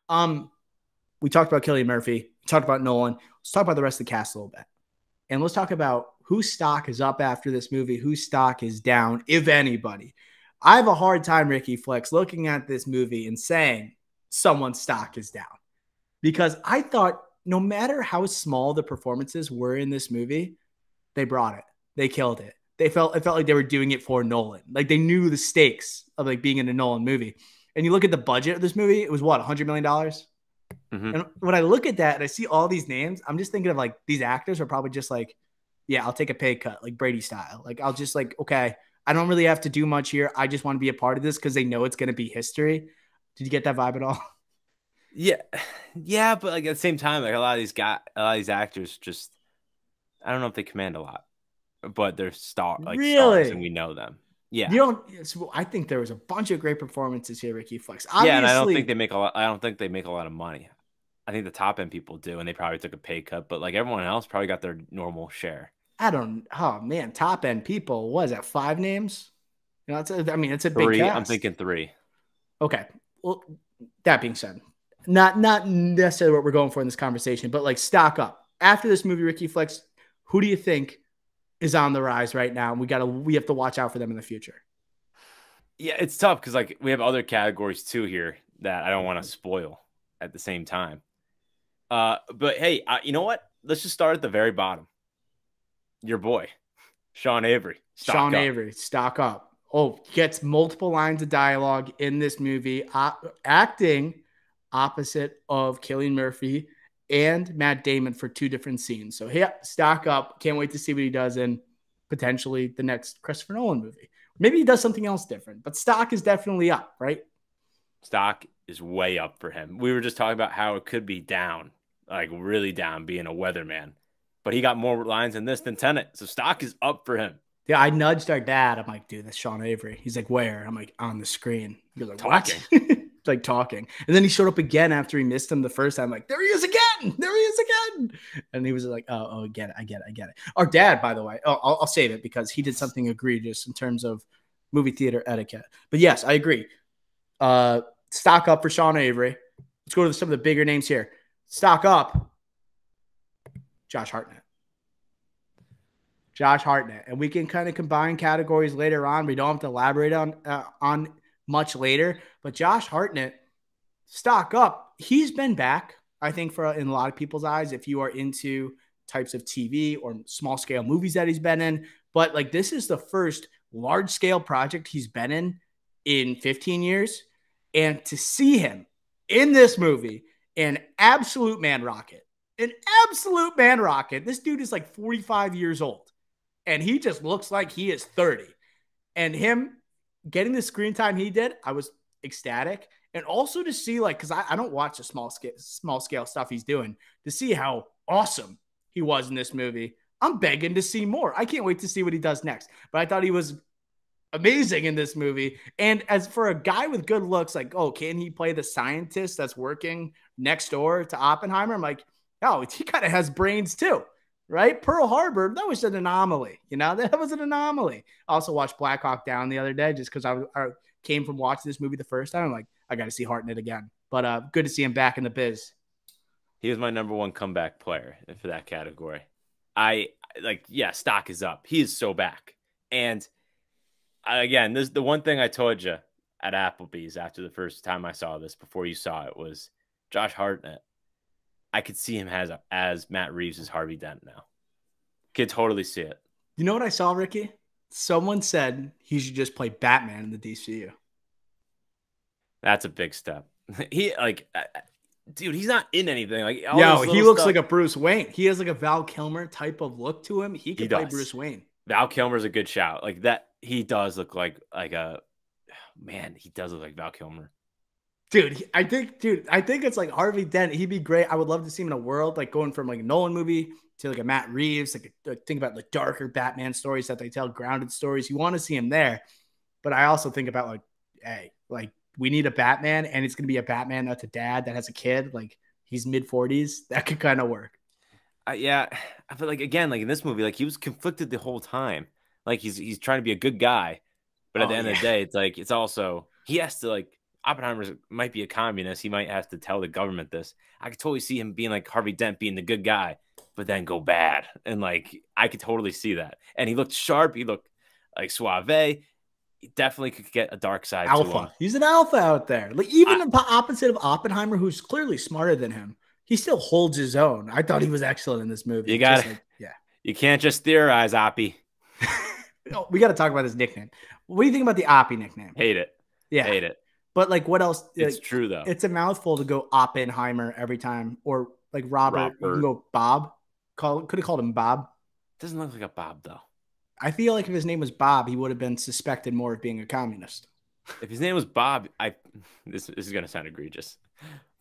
Um, we talked about Cillian Murphy. We talked about Nolan. Let's talk about the rest of the cast a little bit. And let's talk about whose stock is up after this movie, whose stock is down, if anybody. I have a hard time, Ricky Flex, looking at this movie and saying someone's stock is down because I thought no matter how small the performances were in this movie, they brought it. They killed it. It felt like they were doing it for Nolan. Like they knew the stakes of like being in a Nolan movie. And you look at the budget of this movie, it was what, $100 million? Mm-hmm. And when I look at that and I see all these names, I'm just thinking of like these actors are probably just like, yeah, I'll take a pay cut, like Brady style. Like I'll just like, okay, I don't really have to do much here. I just want to be a part of this because they know it's going to be history. Did you get that vibe at all? Yeah, yeah, but like at the same time, like a lot of these actors just, I don't know if they command a lot, but they're stars, and Really? we know them. Yeah, You don't. I think there was a bunch of great performances here, Ricky Flex. yeah, and I don't think they Obviously, make a lot. I don't think they make a lot of money. I think the top end people do, and they probably took a pay cut, but like everyone else probably got their normal share. I don't. Oh man, top end people. Was that five names? You know, I mean, it's a big Three, I'm cast. thinking three. Okay. Well, that being said, not necessarily what we're going for in this conversation, but like stock up after this movie, Ricky Flex. Who do you think is on the rise right now? And we have to watch out for them in the future. Yeah, it's tough because like we have other categories too here that I don't want to spoil at the same time. But hey, you know what? Let's just start at the very bottom. Your boy, Sean Avery, stock Sean up. Avery, stock up. Oh, gets multiple lines of dialogue in this movie, acting opposite of Cillian Murphy and Matt Damon for two different scenes. So, yeah, stock up. Can't wait to see what he does in potentially the next Christopher Nolan movie. Maybe he does something else different, but stock is definitely up, right? Stock is way up for him. We were just talking about how it could be down, like really down, being a weatherman, but he got more lines in this than Tenet, so stock is up for him. Yeah, I nudged our dad. I'm like, dude, that's Sean Avery. He's like, where? I'm like, on the screen. He's like, what? Talking. Like talking. And then he showed up again after he missed him the first time. I'm like, there he is again. There he is again. And he was like, oh, I get it. I get it. I get it. Our dad, by the way, I'll save it because he did something egregious in terms of movie theater etiquette. But yes, I agree. Stock up for Sean Avery. Let's go to some of the bigger names here. Stock up, Josh Hartnett. Josh Hartnett, and we can kind of combine categories later on. We don't have to elaborate on much later, but Josh Hartnett, stock up. He's been back, I think, for in a lot of people's eyes. If you are into types of TV or small scale movies that he's been in, but like this is the first large scale project he's been in 15 years, and to see him in this movie, an absolute man rocket, an absolute man rocket. This dude is like 45 years old and he just looks like he is 30. And him getting the screen time he did, I was ecstatic. And also to see, like, because I don't watch the small scale stuff he's doing, to see how awesome he was in this movie. I'm begging to see more. I can't wait to see what he does next. But I thought he was amazing in this movie. And as for a guy with good looks, like, oh, can he play the scientist that's working next door to Oppenheimer? I'm like, oh, he kind of has brains too, right? Pearl Harbor, that was an anomaly. You know, that was an anomaly. I also watched Black Hawk Down the other day just because I came from watching this movie the first time. I'm like, I got to see Hartnett again. But good to see him back in the biz. He was my number one comeback player for that category. I like, yeah, stock is up. He is so back. And again, this the one thing I told you at Applebee's after the first time I saw this, before you saw it, was Josh Hartnett. I could see him as Matt Reeves as Harvey Dent now. Could totally see it. You know what I saw, Ricky? Someone said he should just play Batman in the DCU. That's a big step. He like, dude, he's not in anything. Like, all Yo, this he little looks stuff, like a Bruce Wayne. He has like a Val Kilmer type of look to him. He he could play does. Bruce Wayne. Val Kilmer's a good shout. Like that, he does look like a man. He does look like Val Kilmer. Dude, I think it's like Harvey Dent. He'd be great. I would love to see him in a world like going from like a Nolan movie to like a Matt Reeves. Like think about the darker Batman stories that they tell, grounded stories. You want to see him there, but I also think about like, hey, like we need a Batman, and it's gonna be a Batman that's a dad that has a kid. Like he's mid-40s. That could kind of work. Yeah, but like again, like in this movie, like he was conflicted the whole time. Like he's trying to be a good guy, but at Oh the end of yeah, the day, it's like it's also he has to like Oppenheimer might be a communist. He might have to tell the government this. I could totally see him being like Harvey Dent, being the good guy, but then go bad. And like, I could totally see that. And he looked sharp. He looked like suave. He definitely could get a dark side to him. Alpha. He's an alpha out there. Like even I, the opposite of Oppenheimer, who's clearly smarter than him, he still holds his own. I thought he was excellent in this movie. you got Like, yeah. You can't just theorize, Oppie. Oh, we got to talk about his nickname. What do you think about the Oppie nickname? Hate it. Yeah. Hate it. But like, what else? It's true though. It's a mouthful to go Oppenheimer every time, or like Robert. You can go Bob. Could have called him Bob. Doesn't look like a Bob though. I feel like if his name was Bob, he would have been suspected more of being a communist. If his name was Bob, this is gonna sound egregious.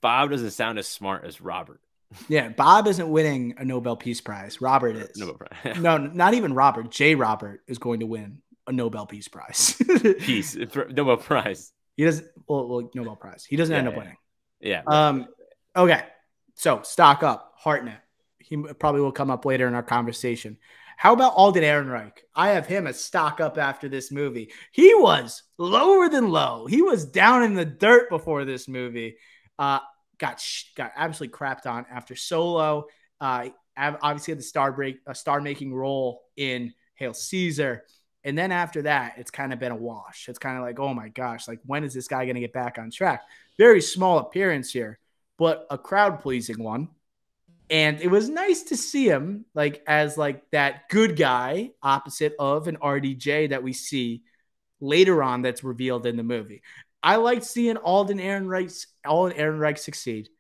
Bob doesn't sound as smart as Robert. Yeah, Bob isn't winning a Nobel Peace Prize. Robert is. Nobel Prize. No, not even Robert. J. Robert is going to win a Nobel Peace Prize. Peace. Nobel Prize. He doesn't. Well, Nobel Prize. He doesn't end up winning. Yeah. Okay. So stock up. Hartnett. He probably will come up later in our conversation. How about Alden Ehrenreich? I have him as stock up after this movie. He was lower than low. He was down in the dirt before this movie. Got absolutely crapped on after Solo. Obviously had the star making role in Hail Caesar. And then after that, it's kind of been a wash. It's kind of like, oh my gosh, like when is this guy going to get back on track? Very small appearance here, but a crowd pleasing one. And it was nice to see him like as like that good guy opposite of an RDJ that we see later on that's revealed in the movie. I liked seeing Alden Ehrenreich succeed.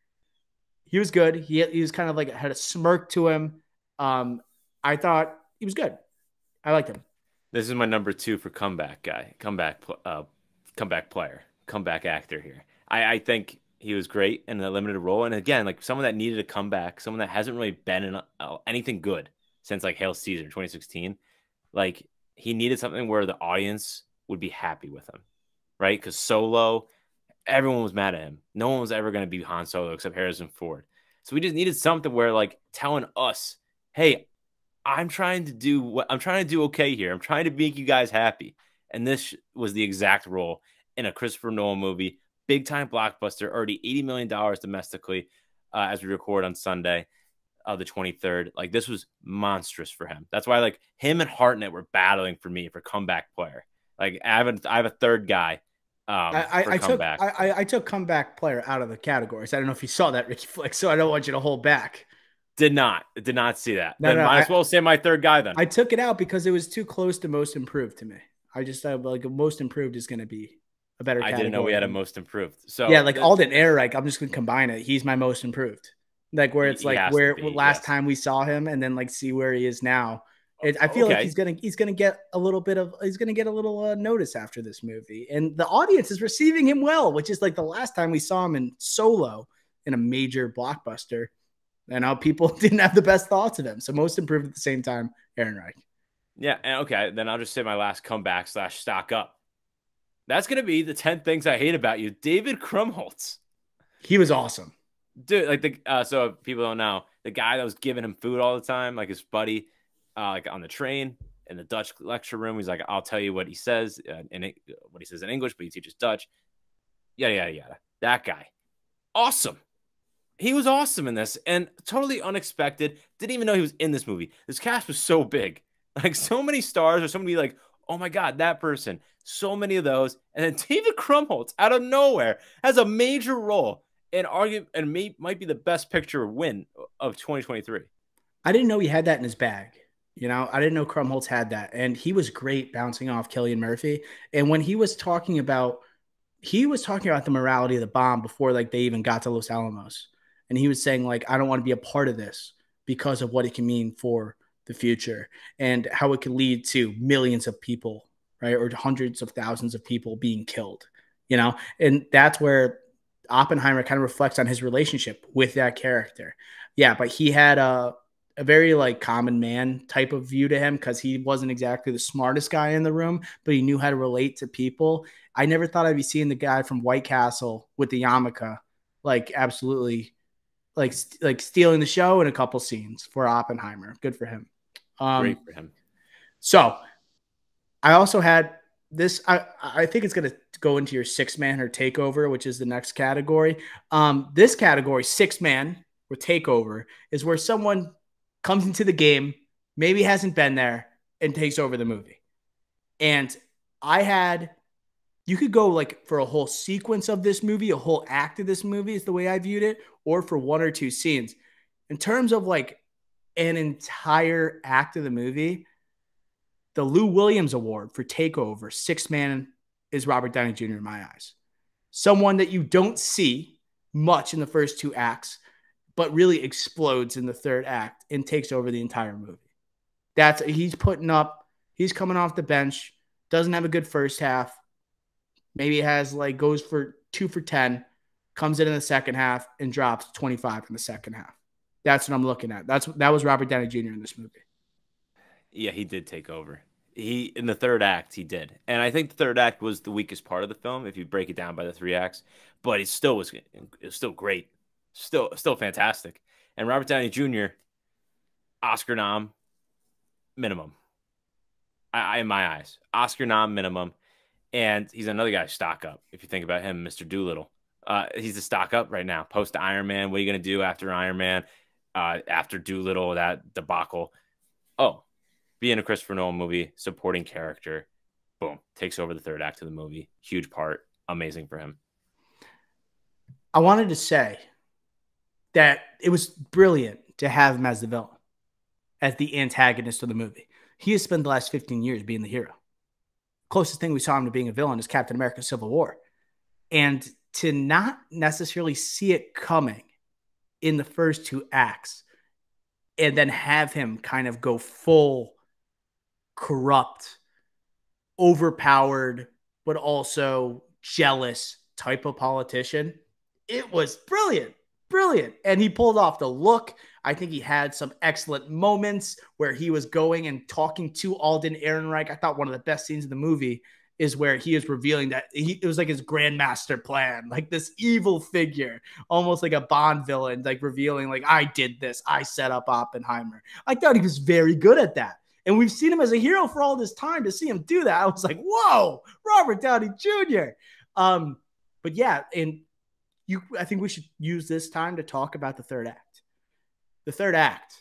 He was good. He was kind of like had a smirk to him. I thought he was good. I liked him. This is my number 2 for comeback guy, comeback player, comeback actor here. I think he was great in a limited role, and again, like someone that needed a comeback, someone that hasn't really been in anything good since like Hail Caesar 2016. Like he needed something where the audience would be happy with him, right? Because Solo, everyone was mad at him. No one was ever going to be Han Solo except Harrison Ford. So we just needed something where like telling us, hey, I'm trying to do okay here. I'm trying to make you guys happy. And this was the exact role in a Christopher Nolan movie, big time blockbuster, already $80 million domestically as we record on Sunday, the 23rd. Like this was monstrous for him. That's why like him and Hartnett were battling for me for comeback player. Like I have a third guy. I took comeback player out of the categories. I don't know if you saw that, Ricky Flick, so I don't want you to hold back. Did not see that. No, might as well say my third guy then. I took it out because it was too close to most improved to me. I just thought like most improved is going to be a better category. I didn't know we had a most improved. So yeah, like Alden Ehrenreich, I'm just going to combine it. He's my most improved. Like where it's like last time we saw him and then like see where he is now. I feel like he's gonna get a little notice after this movie, and the audience is receiving him well, which is like the last time we saw him in Solo in a major blockbuster. And now people didn't have the best thoughts of him. So most improved at the same time, Ehrenreich. Yeah, and okay, then I'll just say my last comeback / stock up. That's gonna be the 10 things I hate about you, David Krumholtz. He was awesome, dude. Like so if people don't know, the guy that was giving him food all the time, like his buddy. Like on the train in the Dutch lecture room, he's like, "I'll tell you what he says what he says in English, but he teaches Dutch." Yada yada yada. That guy, awesome. He was awesome in this and totally unexpected. Didn't even know he was in this movie. This cast was so big, like so many stars, or somebody like, "Oh my god, that person." So many of those, and then David Krumholtz out of nowhere has a major role and might be the best picture win of 2023. I didn't know he had that in his bag. You know, I didn't know Krumholtz had that. And he was great bouncing off Cillian Murphy. And when he was talking about the morality of the bomb before like they even got to Los Alamos. And he was saying like, I don't want to be a part of this because of what it can mean for the future and how it can lead to millions of people, right? Or hundreds of thousands of people being killed, you know? And that's where Oppenheimer kind of reflects on his relationship with that character. Yeah, but he had a very like common man type of view to him because he wasn't exactly the smartest guy in the room, but he knew how to relate to people. I never thought I'd be seeing the guy from White Castle with the yarmulke, like absolutely like stealing the show in a couple scenes for Oppenheimer. Good for him. Great for him. So I also had this, I think it's going to go into your six man or takeover, which is the next category. This category, six man or takeover, is where someone comes into the game, maybe hasn't been there, and takes over the movie. And I had, you could go like for a whole sequence of this movie, a whole act of this movie is the way I viewed it, or for one or two scenes. In terms of like an entire act of the movie, the Lou Williams Award for Takeover, six man, is Robert Downey Jr. in my eyes. Someone that you don't see much in the first two acts, but really explodes in the third act and takes over the entire movie. He's putting up, he's coming off the bench, doesn't have a good first half. Maybe has like goes for 2 for 10, comes in the second half and drops 25 in the second half. That's what I'm looking at. That was Robert Downey Jr. in this movie. Yeah, he did take over. He in the third act, he did, and I think the third act was the weakest part of the film if you break it down by the three acts. But it was still great, still fantastic. And Robert Downey Jr. Oscar nom minimum. In my eyes, Oscar nom minimum, and he's another guy stock up. If you think about him, Mr. Doolittle, he's a stock up right now. Post Iron Man, what are you gonna do after Iron Man? After Doolittle, that debacle. Oh, be in a Christopher Nolan movie, supporting character, boom, takes over the third act of the movie. Huge part, amazing for him. I wanted to say that it was brilliant to have him as the villain, as the antagonist of the movie. He has spent the last 15 years being the hero. Closest thing we saw him to being a villain is Captain America Civil War. And to not necessarily see it coming in the first two acts and then have him kind of go full corrupt, overpowered, but also jealous type of politician, it was brilliant. Brilliant. And he pulled off the look. I think he had some excellent moments where he was going and talking to Alden Ehrenreich. I thought one of the best scenes in the movie is where he is revealing that it was like his grandmaster plan, like this evil figure, almost like a Bond villain, like revealing like, I did this. I set up Oppenheimer. I thought he was very good at that. And we've seen him as a hero for all this time. To see him do that, I was like, whoa, Robert Downey Jr. But yeah, and I think we should use this time to talk about the third act. The third act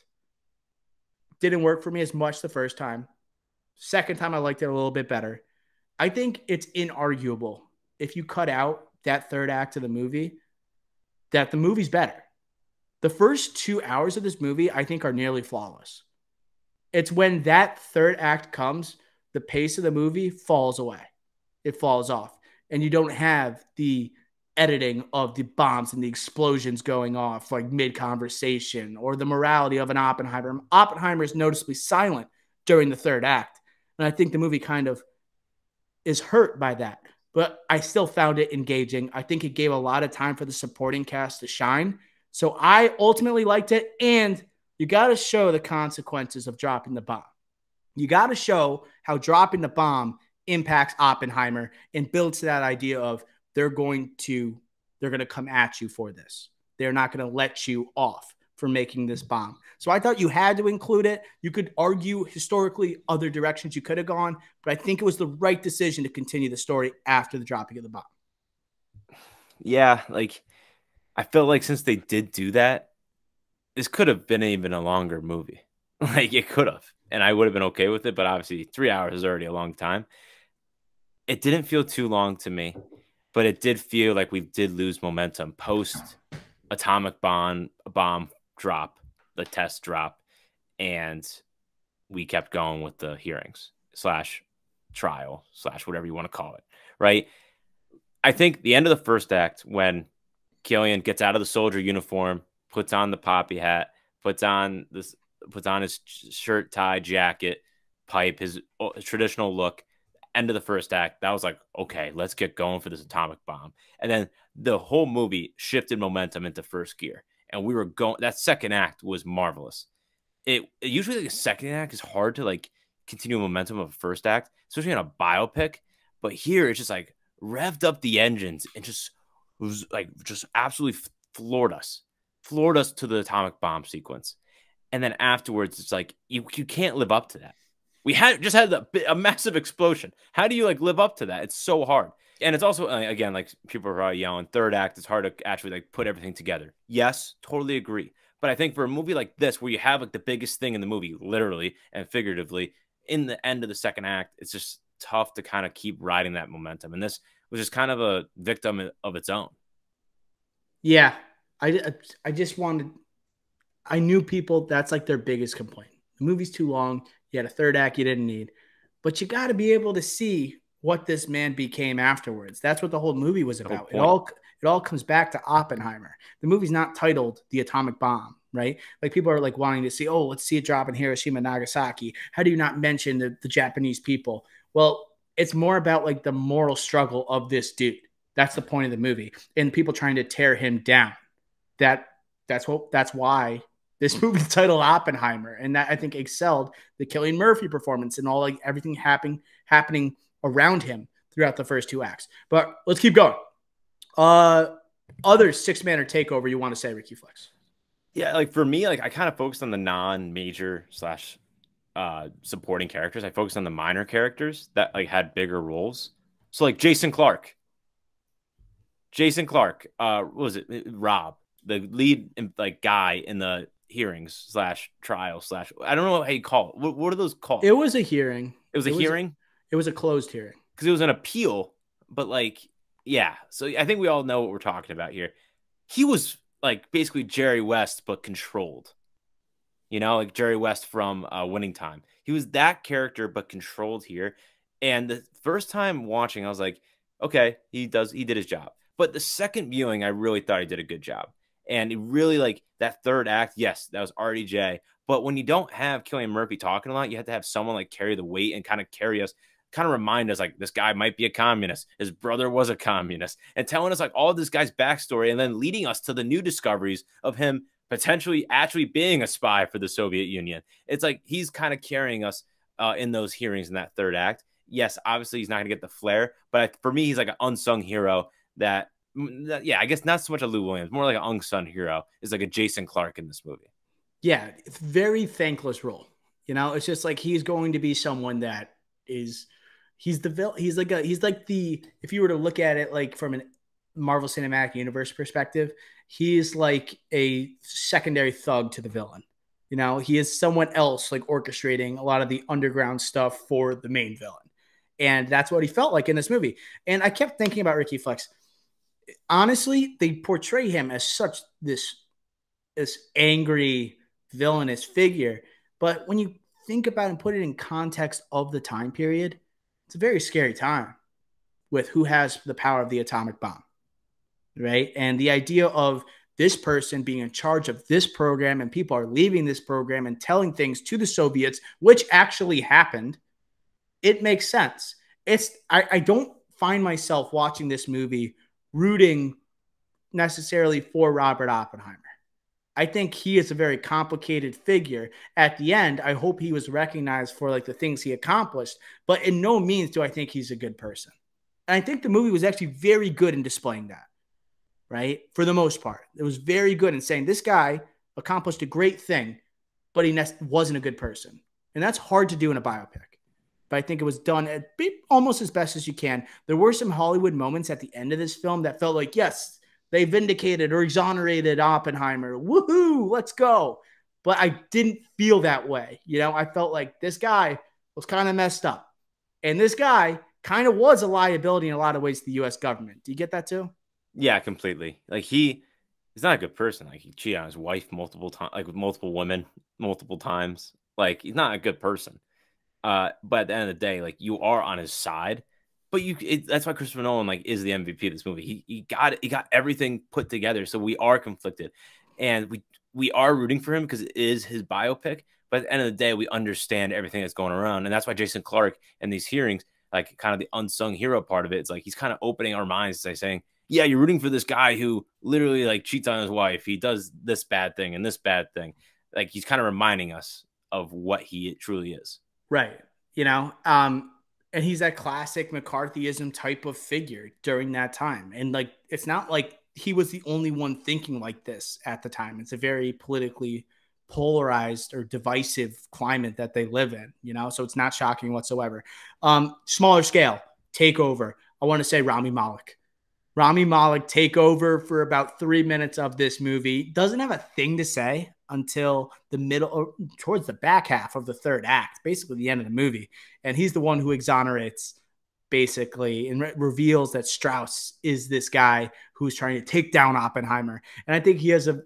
didn't work for me as much the first time. Second time, I liked it a little bit better. I think it's inarguable if you cut out that third act of the movie, that the movie's better. The first 2 hours of this movie, I think, are nearly flawless. It's when that third act comes, the pace of the movie falls away. It falls off. And you don't have the editing of the bombs and the explosions going off like mid-conversation, or the morality of an Oppenheimer. Oppenheimer is noticeably silent during the third act. And I think the movie kind of is hurt by that. But I still found it engaging. I think it gave a lot of time for the supporting cast to shine. So I ultimately liked it. And you got to show the consequences of dropping the bomb. You got to show how dropping the bomb impacts Oppenheimer and builds to that idea of they're going to come at you for this. They're not going to let you off for making this bomb. So I thought you had to include it. You could argue historically other directions you could have gone, but I think it was the right decision to continue the story after the dropping of the bomb. Yeah, like I felt like since they did do that, this could have been even a longer movie. Like it could have, and I would have been okay with it, but obviously 3 hours is already a long time. It didn't feel too long to me, but it did feel like we did lose momentum post atomic bomb drop, the test drop, and we kept going with the hearings / trial / whatever you want to call it, right? I think the end of the first act, when Killian gets out of the soldier uniform, puts on the poppy hat, puts on his shirt, tie, jacket, pipe, his traditional look. End of the first act, that was like, okay, let's get going for this atomic bomb. And then the whole movie shifted momentum into first gear, and we were going. That second act was marvelous. It usually like a second act is hard to like continue momentum of a first act, especially in a biopic. But here it's just like revved up the engines and just was like just absolutely floored us to the atomic bomb sequence. And then afterwards, it's like you can't live up to that. We just had a massive explosion. How do you like live up to that? It's so hard. And it's also again, like people are probably yelling, third act, it's hard to actually like put everything together. Yes, totally agree. But I think for a movie like this, where you have like the biggest thing in the movie, literally and figuratively, in the end of the second act, it's just tough to kind of keep riding that momentum. And this was just kind of a victim of its own. Yeah, I just wanted. I knew people that's like their biggest complaint. The movie's too long. You had a third act you didn't need, but you got to be able to see what this man became afterwards. That's what the whole movie was The whole about. point. It all comes back to Oppenheimer. The movie's not titled The Atomic Bomb, right? Like people are like wanting to see, oh, let's see it drop in Hiroshima, Nagasaki. How do you not mention the Japanese people? Well, it's more about like the moral struggle of this dude. That's the point of the movie, and people trying to tear him down. That that's why this movie titled Oppenheimer, and that I think excelled the Cillian Murphy performance and all like everything happening around him throughout the first two acts. But let's keep going. Other six-manner takeover you want to say, Ricky Flex? Yeah, like for me, like I kind of focused on the non-major slash supporting characters. I focused on the minor characters that like had bigger roles. So like Jason Clark, what was it? Rob, the lead like guy in the hearings slash trial slash I don't know how you call it. What are those called? It was a hearing. It was a hearing It was a closed hearing. because it was an appeal, but like yeah. So I think we all know what we're talking about here. He was like basically Jerry West but controlled. You know, like Jerry West from Winning Time. He was that character but controlled here. And the first time watching, I was like, okay, he did his job. But the second viewing, I really thought he did a good job. And it really like that third act, yes, that was RDJ. But when you don't have Cillian Murphy talking a lot, you have to have someone like carry the weight and kind of carry us, kind of remind us like this guy might be a communist. His brother was a communist, and telling us like all this guy's backstory, and then leading us to the new discoveries of him potentially actually being a spy for the Soviet Union. It's like he's kind of carrying us in those hearings in that third act. Yes, obviously he's not going to get the flair, but for me, he's like an unsung hero that yeah, I guess not so much a Lou Williams, more like an unsung hero is like a Jason Clark in this movie. Yeah, it's very thankless role. You know, it's just like he's going to be someone that is he's like the if you were to look at it like from an Marvel Cinematic Universe perspective, he's like a secondary thug to the villain. You know, he is someone else like orchestrating a lot of the underground stuff for the main villain. And that's what he felt like in this movie. And I kept thinking about Ricky Flex. Honestly, they portray him as such this angry villainous figure. But when you think about and put it in context of the time period, it's a very scary time with who has the power of the atomic bomb, right? And the idea of this person being in charge of this program and people are leaving this program and telling things to the Soviets, which actually happened, it makes sense. I don't find myself watching this movie rooting necessarily for Robert Oppenheimer. I think he is a very complicated figure. At the end, I hope he was recognized for like the things he accomplished, but in no means do I think he's a good person. And I think the movie was actually very good in displaying that, right? For the most part, it was very good in saying this guy accomplished a great thing, but he wasn't a good person. And that's hard to do in a biopic. But I think it was done at almost as best as you can. There were some Hollywood moments at the end of this film that felt like, yes, they vindicated or exonerated Oppenheimer. Woohoo, let's go. But I didn't feel that way. You know, I felt like this guy was kind of messed up. And this guy kind of was a liability in a lot of ways to the U.S. government. Do you get that too? Yeah, completely. Like he's not a good person. Like he cheated on his wife multiple times, like with multiple women multiple times. Like he's not a good person. But at the end of the day, like you are on his side. But that's why Christopher Nolan like is the MVP of this movie. He got it. He got everything put together. So we are conflicted, and we are rooting for him because it is his biopic. But at the end of the day, we understand everything that's going around, and that's why Jason Clark in these hearings, like kind of the unsung hero part of it, it's like he's kind of opening our minds by saying, "Yeah, you're rooting for this guy who literally like cheats on his wife. He does this bad thing and this bad thing." Like he's kind of reminding us of what he truly is. Right. You know, and he's that classic McCarthyism type of figure during that time. And like, it's not like he was the only one thinking like this at the time. It's a very politically polarized or divisive climate that they live in, you know, so it's not shocking whatsoever. Smaller scale takeover. I want to say Rami Malek. Rami Malek take over for about 3 minutes of this movie. Doesn't have a thing to say until the middle or towards the back half of the third act, basically the end of the movie. And he's the one who exonerates basically and reveals that Strauss is this guy who's trying to take down Oppenheimer. And I think he has a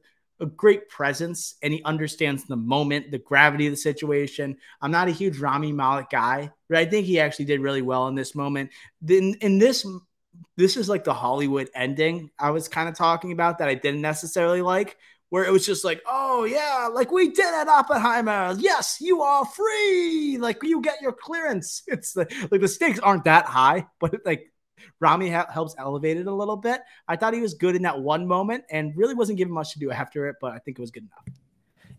great presence and he understands the moment, the gravity of the situation. I'm not a huge Rami Malek guy, but I think he actually did really well in this moment. In this is like the Hollywood ending I was kind of talking about that I didn't necessarily like, where it was just like, oh yeah, like we did at Oppenheimer. Yes, you are free. Like you get your clearance. It's like the stakes aren't that high, but like Rami helps elevate it a little bit. I thought he was good in that one moment and really wasn't given much to do after it, but I think it was good enough.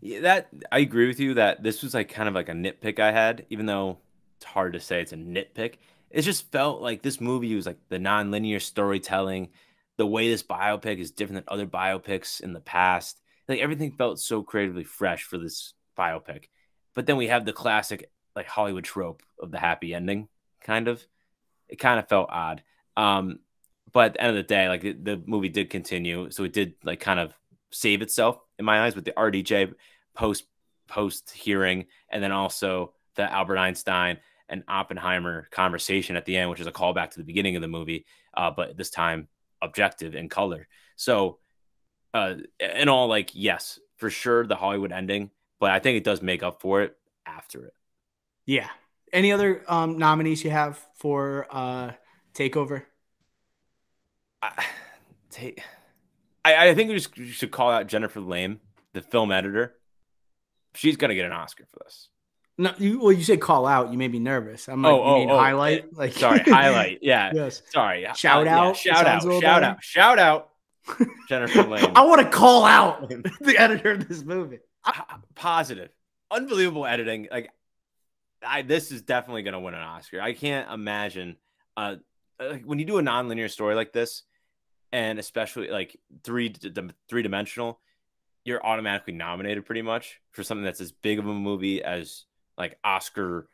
Yeah, that I agree with you that this was like kind of like a nitpick I had, even though it's hard to say it's a nitpick. It just felt like this movie was like the non-linear storytelling, the way this biopic is different than other biopics in the past. Like everything felt so creatively fresh for this biopic. But then we have the classic like Hollywood trope of the happy ending, kind of. It kind of felt odd. Um, but at the end of the day, like the movie did continue, so it did like kind of save itself in my eyes with the RDJ post post hearing, and then also the Albert Einstein and Oppenheimer conversation at the end, which is a callback to the beginning of the movie, but this time objective in color. So, in all, like, yes, for sure, the Hollywood ending, but I think it does make up for it after it. Yeah. Any other nominees you have for Takeover? I, take, I think we should call out Jennifer Lame, the film editor. She's gonna get an Oscar for this. No, you said call out. You made me nervous. I'm like, you mean Oh. highlight? Like, Sorry, highlight. Yeah. yes. Sorry. Shout Yeah. out. Shout out. Shout out. Jennifer Lame. I want to call out the editor of this movie. Positive. Unbelievable editing. Like, this is definitely going to win an Oscar. I can't imagine like when you do a non-linear story like this, and especially like three-dimensional, you're automatically nominated pretty much for something that's as big of a movie as like Oscar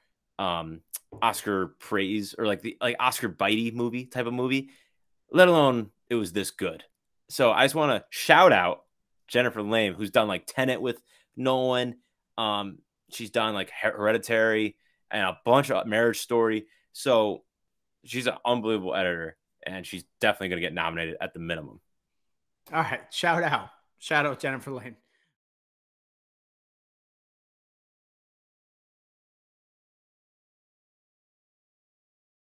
praise or like the Oscar bitey movie type of movie, let alone it was this good. So I just want to shout out Jennifer Lame, who's done like Tenet with Nolan. She's done like Hereditary and a bunch of Marriage Story. So she's an unbelievable editor, and she's definitely going to get nominated at the minimum. All right. Shout out. Shout out Jennifer Lane.